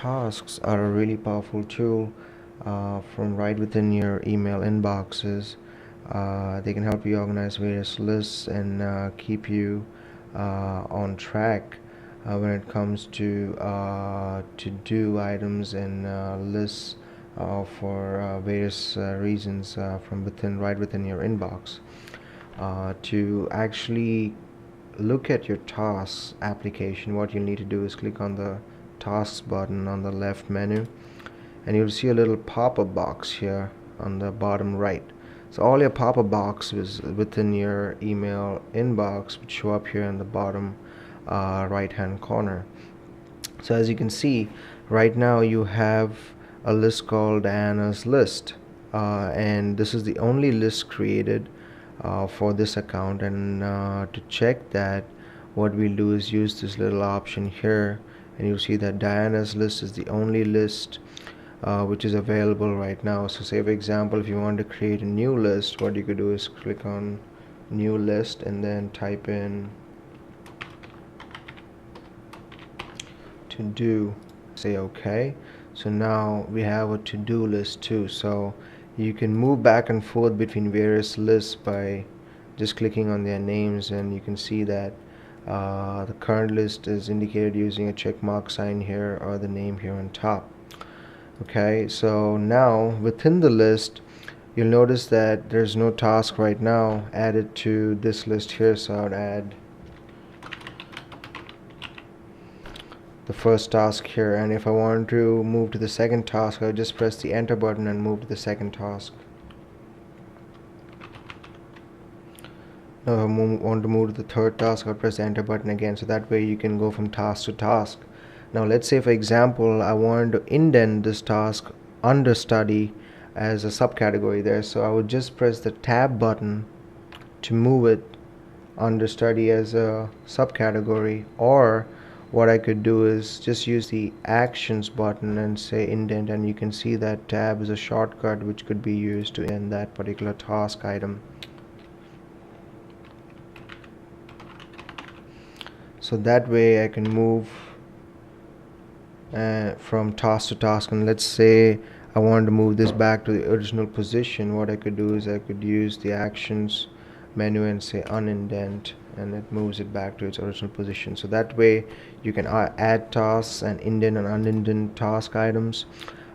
tasks are a really powerful tool from right within your email inboxes. They can help you organize various lists and keep you on track when it comes to do items and lists for various reasons from right within your inbox. To actually look at your tasks application, what you need to do is click on the tasks button on the left menu, and you'll see a little pop-up box here on the bottom right. So all your pop-up boxes within your email inbox would show up here in the bottom right hand corner. So as you can see, right now you have a list called Diana's list, and this is the only list created for this account. And to check that, what we'll do is use this little option here, and you'll see that Diana's list is the only list which is available right now. So say for example, if you want to create a new list, what you could do is click on new list and then type in to do, say OK. So now we have a to-do list too, so you can move back and forth between various lists by just clicking on their names, and you can see that the current list is indicated using a check mark sign here or the name here on top. Okay, so now within the list you'll notice that there's no task right now added to this list here, so I would add the first task here, and if I want to move to the second task, I'll just press the enter button and move to the second task. Now if I want to move to the third task, I'll press the enter button again, so that way you can go from task to task. Now let's say for example I wanted to indent this task under study as a subcategory there, so I would just press the tab button to move it under study as a subcategory, or what I could do is just use the actions button and say indent, and you can see that tab is a shortcut which could be used to end that particular task item. So that way I can move from task to task, and let's say I wanted to move this back to the original position. What I could do is I could use the actions menu and say unindent, and it moves it back to its original position. So that way you can add tasks and indent and unindent task items.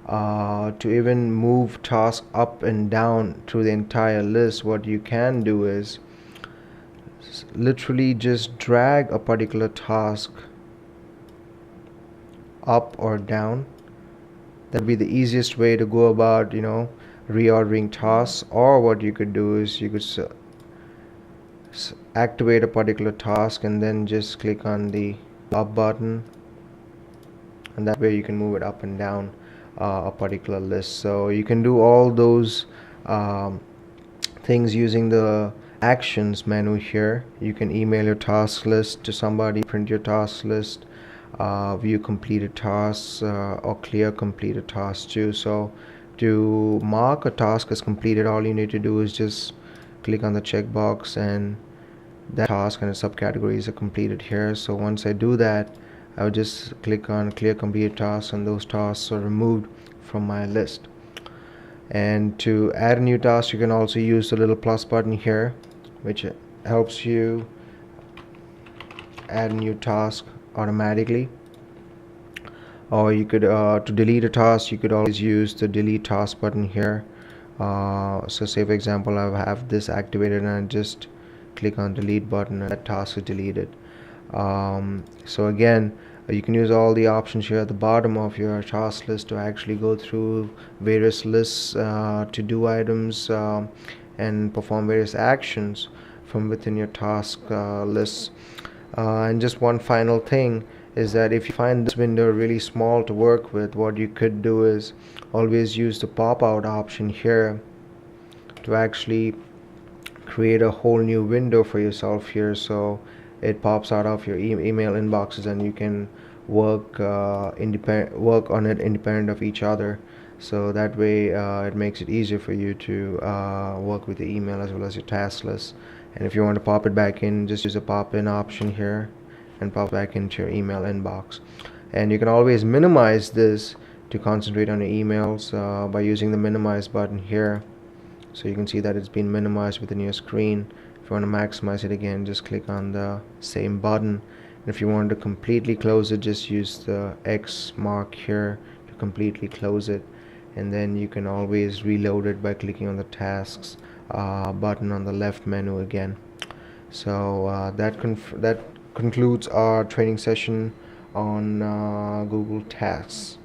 To even move tasks up and down through the entire list, what you can do is literally just drag a particular task up or down. That'd be the easiest way to go about, reordering tasks. Or what you could do is you could activate a particular task and then just click on the up button, and that way you can move it up and down a particular list. So you can do all those things using the actions menu here. You can email your task list to somebody, print your task list, view completed tasks, or clear completed tasks too. So to mark a task as completed, all you need to do is just click on the checkbox, and that task and its subcategories are completed here. So once I do that, I would just click on clear completed tasks, and those tasks are removed from my list. And to add a new task, you can also use the little plus button here, which helps you add a new task automatically. Or you could to delete a task, you could always use the delete task button here. So say for example I have this activated, and I just click on delete button, and that task is deleted. So again, you can use all the options here at the bottom of your task list to actually go through various lists, to do items, and perform various actions from within your task lists. And just one final thing is that if you find this window really small to work with, what you could do is always use the pop-out option here to actually create a whole new window for yourself here, so it pops out of your email inboxes, and you can work on it independent of each other. So that way it makes it easier for you to work with the email as well as your task list. And if you want to pop it back in, just use a pop in option here and pop back into your email inbox. And you can always minimize this to concentrate on your emails by using the minimize button here. So you can see that it's been minimized within your screen. If you want to maximize it again, just click on the same button. And if you want to completely close it, just use the X mark here to completely close it. And then you can always reload it by clicking on the tasks button on the left menu again. So that concludes our training session on Google Tasks.